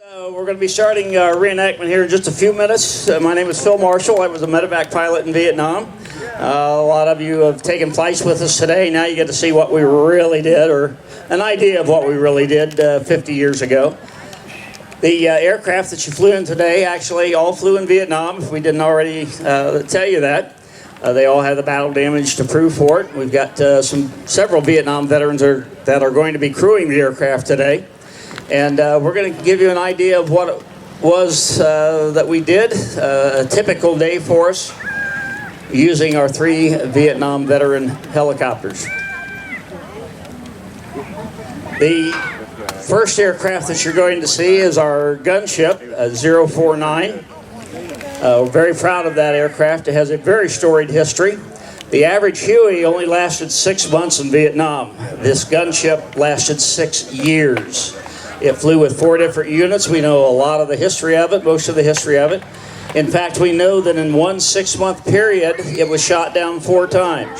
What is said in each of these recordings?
We're going to be starting our reenactment here in just a few minutes. My name is Phil Marshall. I was a medevac pilot in Vietnam. A lot of you have taken flights with us today. Now you get to see what we really did, or an idea of what we really did 50 years ago. The aircraft that you flew in today actually all flew in Vietnam, if we didn't already tell you that. They all have the battle damage to prove for it. We've got several Vietnam veterans that are going to be crewing the aircraft today. And we're going to give you an idea of what it was that we did, a typical day for us, using our 3 Vietnam veteran helicopters. The first aircraft that you're going to see is our gunship, 049. We're very proud of that aircraft. It has a very storied history. The average Huey only lasted 6 months in Vietnam. This gunship lasted 6 years. It flew with 4 different units. We know a lot of the history of it, most of the history of it. In fact, we know that in one 6-month period, it was shot down 4 times.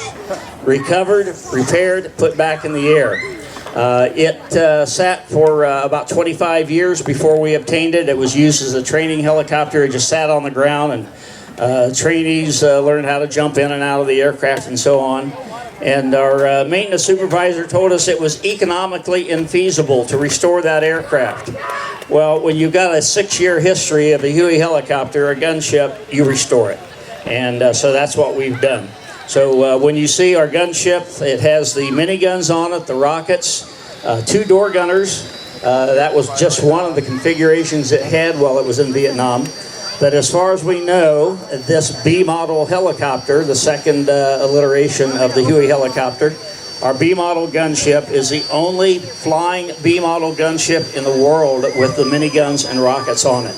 Recovered, repaired, put back in the air. It sat for about 25 years before we obtained it. It was used as a training helicopter. It just sat on the ground, and trainees learned how to jump in and out of the aircraft and so on. And our maintenance supervisor told us it was economically infeasible to restore that aircraft. Well, when you've got a 6-year history of a Huey helicopter, a gunship, you restore it. And so that's what we've done. So when you see our gunship, it has the miniguns on it, the rockets, 2 door gunners. That was just one of the configurations it had while it was in Vietnam. But as far as we know, this B-model helicopter, the second alliteration of the Huey helicopter, our B-model gunship is the only flying B-model gunship in the world with the miniguns and rockets on it.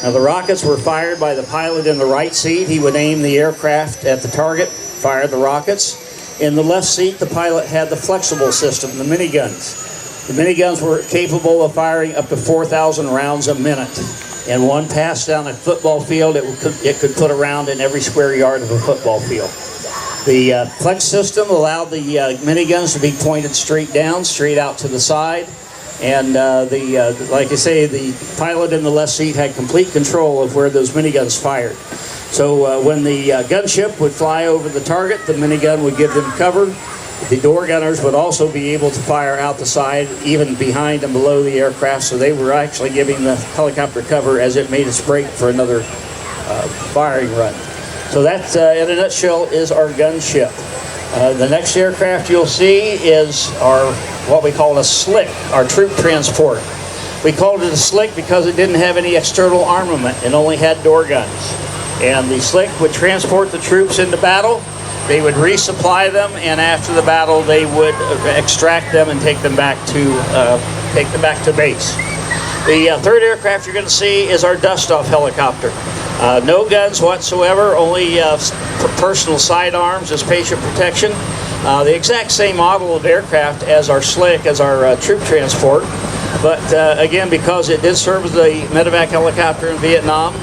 Now, the rockets were fired by the pilot in the right seat. He would aim the aircraft at the target, fire the rockets. In the left seat, the pilot had the flexible system, the miniguns. The miniguns were capable of firing up to 4,000 rounds a minute. And one pass down a football field, it could put a round in every square yard of a football field. The flex system allowed the miniguns to be pointed straight down, straight out to the side. And like I say, the pilot in the left seat had complete control of where those miniguns fired. So when the gunship would fly over the target, the minigun would give them cover. The door gunners would also be able to fire out the side, even behind and below the aircraft, so they were actually giving the helicopter cover as it made its break for another firing run. So that, in a nutshell, is our gunship. The next aircraft you'll see is our, what we call a slick, our troop transport. We called it a slick because it didn't have any external armament. It only had door guns. And the slick would transport the troops into battle. They would resupply them, and after the battle, they would extract them and take them back to base. The third aircraft you're going to see is our dust-off helicopter. No guns whatsoever, only personal sidearms as patient protection. The exact same model of aircraft as our slick, as our troop transport. But again, because it did serve as the medevac helicopter in Vietnam,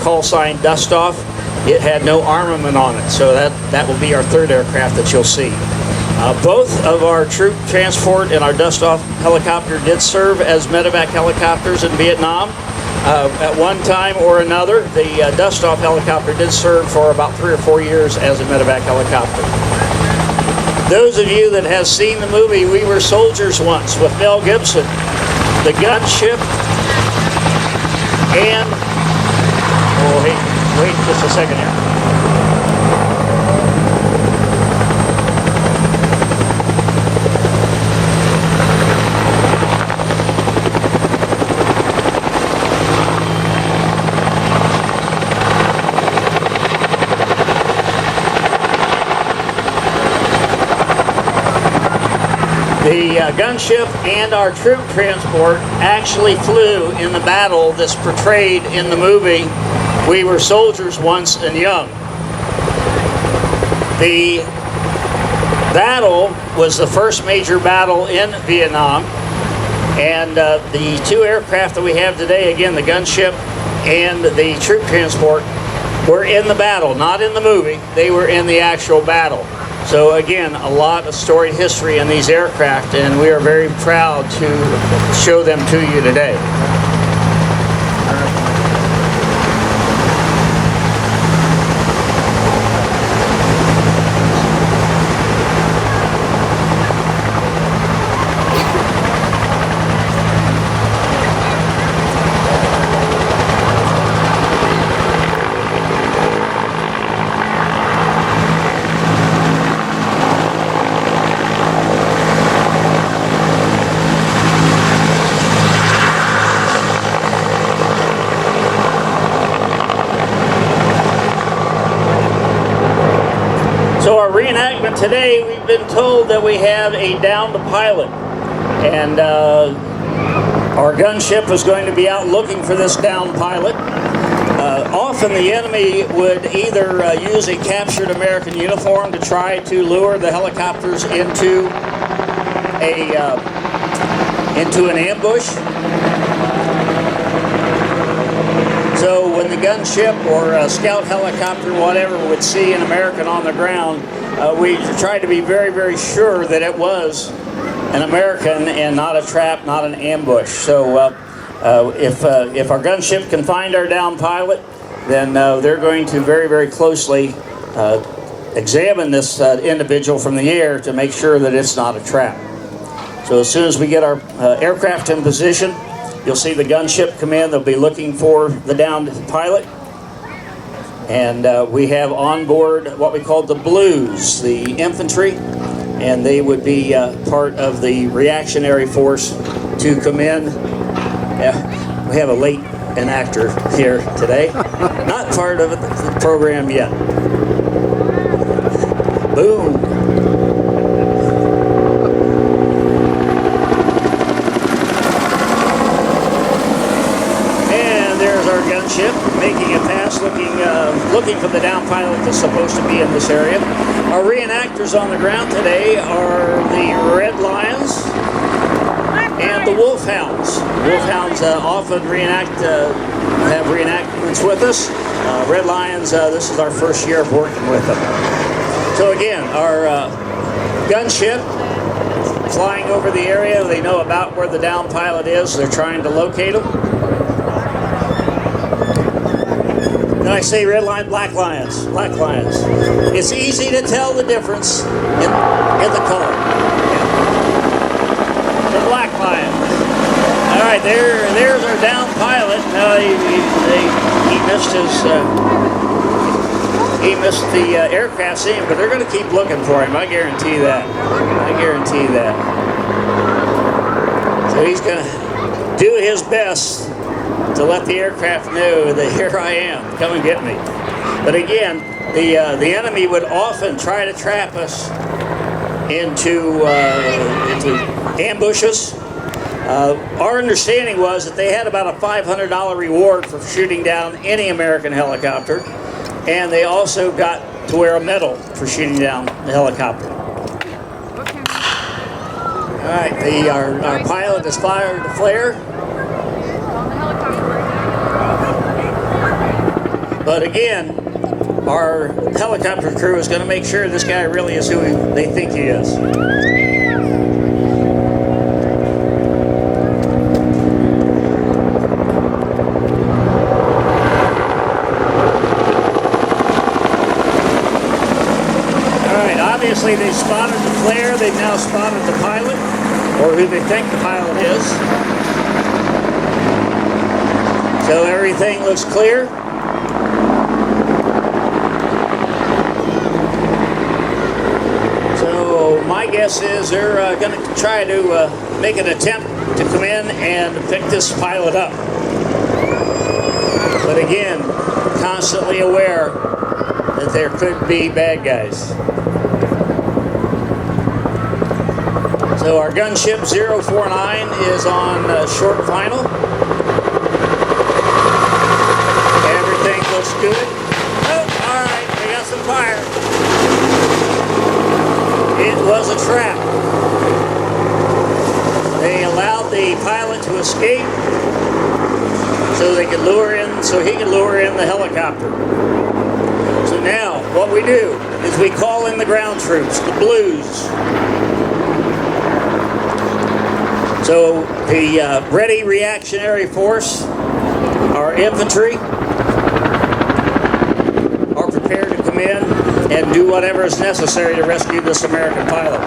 call sign dust-off, it had no armament on it, so that will be our third aircraft that you'll see. Both of our troop transport and our dust-off helicopter did serve as medevac helicopters in Vietnam. At one time or another, the dust-off helicopter did serve for about 3 or 4 years as a medevac helicopter. Those of you that have seen the movie We Were Soldiers Once with Mel Gibson, the gunship and... Oh, hey. Wait just a second here. The gunship and our troop transport actually flew in the battle that's portrayed in the movie We Were Soldiers Once and Young. The battle was the first major battle in Vietnam, and the 2 aircraft that we have today, again, the gunship and the troop transport, were in the battle, not in the movie. They were in the actual battle. So again, a lot of storied history in these aircraft, and we are very proud to show them to you today. reenactment today, we've been told that we have a downed pilot, and our gunship is going to be out looking for this downed pilot. Often the enemy would either use a captured American uniform to try to lure the helicopters into an ambush. So when the gunship or a scout helicopter, whatever, would see an American on the ground, we tried to be very, very sure that it was an American and not a trap, not an ambush. So if our gunship can find our downed pilot, then they're going to very, very closely examine this individual from the air to make sure that it's not a trap. So as soon as we get our aircraft in position, you'll see the gunship come in. They'll be looking for the downed pilot. And we have on board what we call the Blues, the infantry, and they would be part of the reactionary force to come in. We have a late enactor here today. Not part of the program yet. Boom. And there's our gunship making a pass, looking for the downed pilot that's supposed to be in this area. Our reenactors on the ground today are the Red Lions and the Wolfhounds. Wolfhounds often have reenactments with us. Red Lions, this is our first year of working with them. So again, our gunship flying over the area. They know about where the downed pilot is. They're trying to locate him. And I say red lion, black lions, black lions. It's easy to tell the difference in the color. The black lion. All right, there's our downed pilot. He missed the aircraft scene, but they're going to keep looking for him. I guarantee that. I guarantee that. So he's going to do his best to let the aircraft know that here I am, come and get me. But again, the enemy would often try to trap us into ambushes. Our understanding was that they had about a $500 reward for shooting down any American helicopter, and they also got to wear a medal for shooting down the helicopter. All right, our pilot has fired the flare. But again, our helicopter crew is going to make sure this guy really is who they think he is. Alright, obviously they spotted the flare. They've now spotted the pilot, or who they think the pilot is. So everything looks clear. My guess is they're going to try to make an attempt to come in and pick this pilot up. But again, constantly aware that there could be bad guys. So our gunship 049 is on short final. Everything looks good. Oh, all right, we got some fire. It was a trap. They allowed the pilot to escape so he could lure in the helicopter. So now what we do is we call in the ground troops, the Blues. So the ready reactionary force, our infantry, are prepared to come in and do whatever is necessary to rescue this American pilot.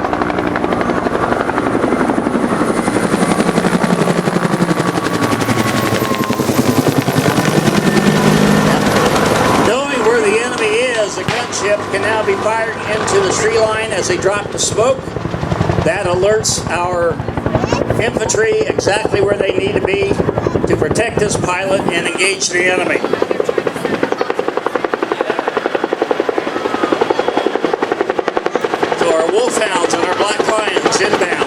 Knowing where the enemy is, the gunship can now be fired into the tree line as they drop the smoke. That alerts our infantry exactly where they need to be to protect this pilot and engage the enemy. It's inbound.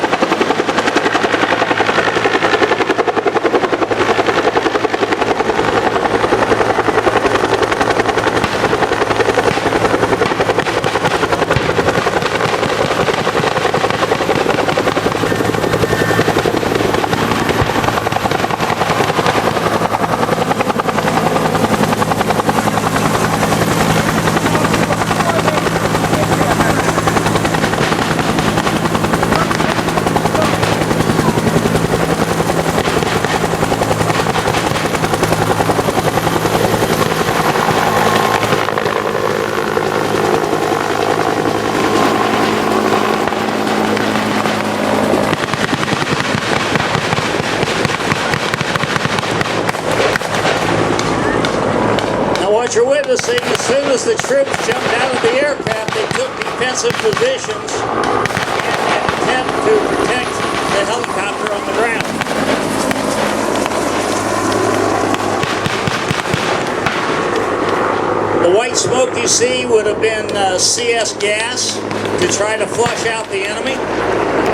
What you're witnessing, as soon as the troops jumped out of the aircraft, they took defensive positions in an attempt to protect the helicopter on the ground. The white smoke you see would have been CS gas to try to flush out the enemy.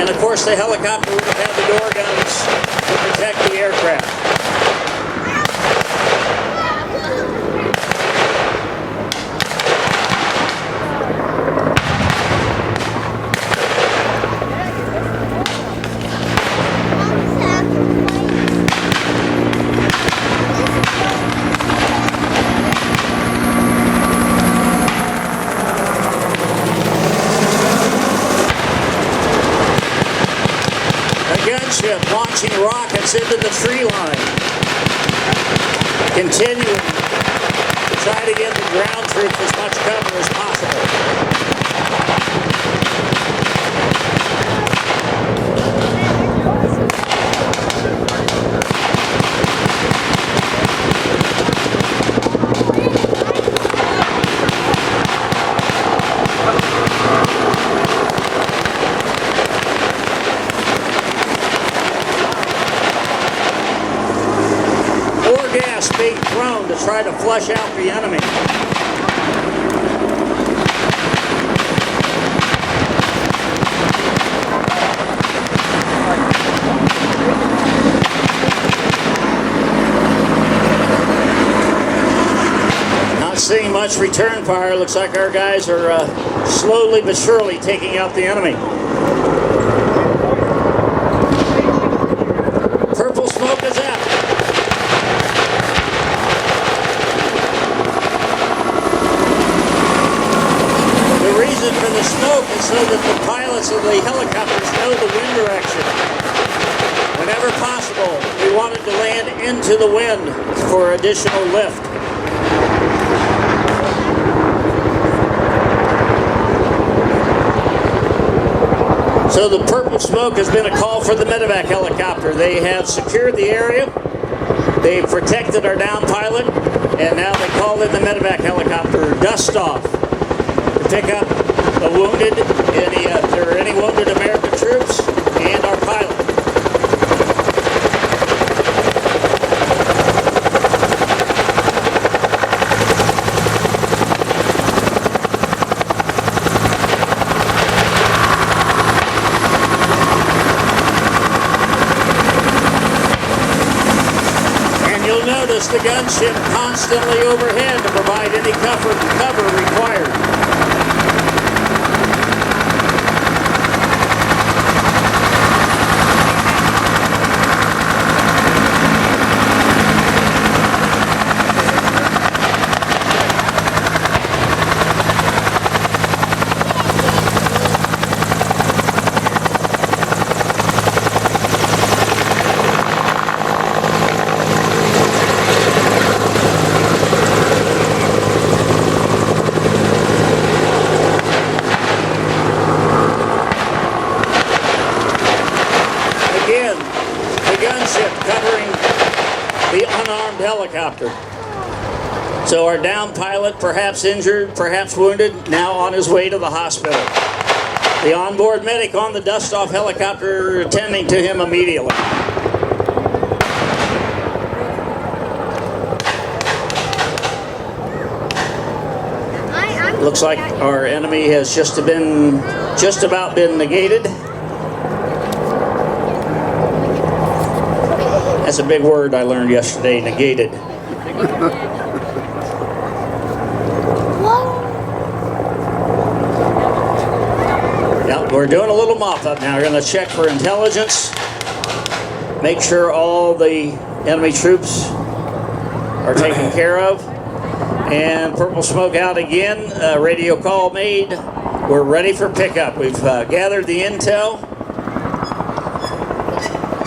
And of course the helicopter would have had the door guns to protect the aircraft. Gunship launching rockets into the tree line, continuing to try to give the ground troops as much cover as possible. Being thrown to try to flush out the enemy. Not seeing much return fire. Looks like our guys are slowly but surely taking out the enemy. Purple smoke is out. For the smoke is so that the pilots of the helicopters know the wind direction. Whenever possible, we wanted to land into the wind for additional lift. So the purple smoke has been a call for the medevac helicopter. They have secured the area, they've protected our down pilot, and now they call in the medevac helicopter dust off to pick up the wounded, if there are any wounded American troops, and our pilot. And you'll notice the gunship constantly overhead to provide any cover required. Covering the unarmed helicopter. So our down pilot, perhaps injured, perhaps wounded, now on his way to the hospital. The onboard medic on the dust-off helicopter attending to him immediately. Looks like our enemy has just about been negated. That's a big word I learned yesterday, negated. Yeah, we're doing a little mop-up now. We're going to check for intelligence, make sure all the enemy troops are taken care of. And purple smoke out again, radio call made. We're ready for pickup. We've gathered the intel.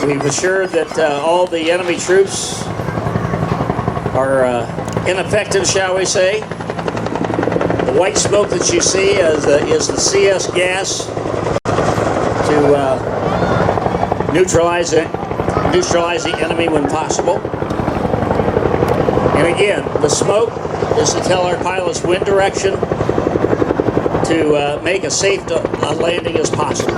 We've assured that all the enemy troops are ineffective, shall we say. The white smoke that you see is the CS gas to neutralize the enemy when possible. And again, the smoke is to tell our pilots wind direction to make as safe a landing as possible.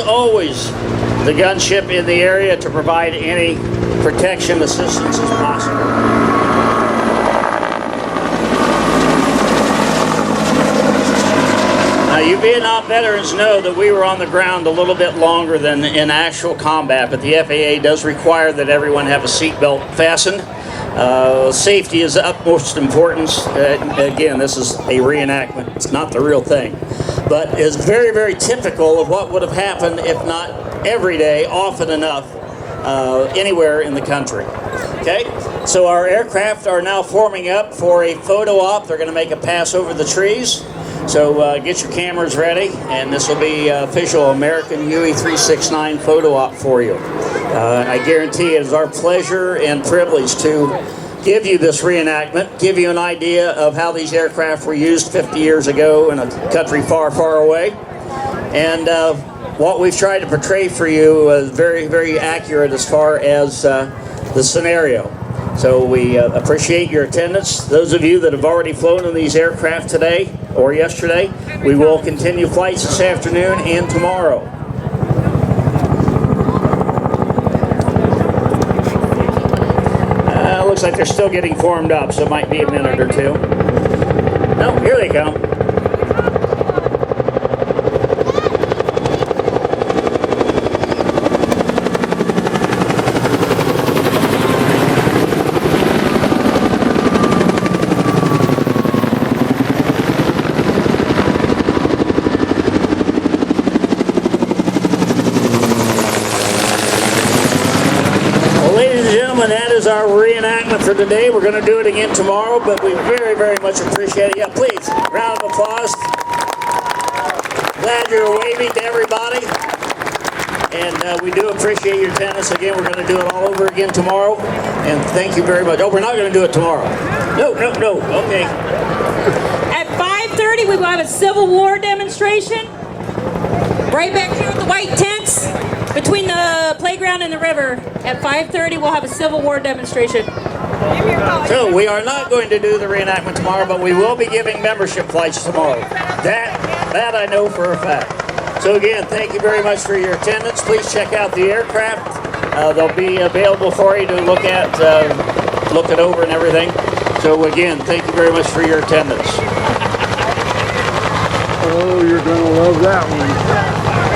Always the gunship in the area to provide any protection assistance as possible. Now, you Vietnam veterans know that we were on the ground a little bit longer than in actual combat, but the FAA does require that everyone have a seatbelt fastened. Safety is of utmost importance. Again, this is a reenactment. It's not the real thing. But is very, very typical of what would have happened, if not every day, often enough, anywhere in the country. Okay, so our aircraft are now forming up for a photo op. They're going to make a pass over the trees. So get your cameras ready, and this will be official American Huey 369 photo op for you. I guarantee it is our pleasure and privilege to give you this reenactment, give you an idea of how these aircraft were used 50 years ago in a country far, far away. And what we've tried to portray for you is very, very accurate as far as the scenario. So we appreciate your attendance. Those of you that have already flown in these aircraft today or yesterday, we will continue flights this afternoon and tomorrow. Looks like they're still getting formed up, so it might be a minute or two. No, here they come. That is our reenactment for today. We're going to do it again tomorrow, but we very, very much appreciate it. Yeah, please, round of applause. Glad you're waving to everybody. And we do appreciate your attendance. Again, we're going to do it all over again tomorrow. And thank you very much. Oh, we're not going to do it tomorrow. No. Okay. At 5:30, we will have a Civil War demonstration. Right back here with the white tents between the playground and the river. At 5:30, we'll have a Civil War demonstration. So we are not going to do the reenactment tomorrow, but we will be giving membership flights tomorrow. That I know for a fact. So again, thank you very much for your attendance. Please check out the aircraft. They'll be available for you to look it over and everything. So again, thank you very much for your attendance. Oh, you're going to love that one.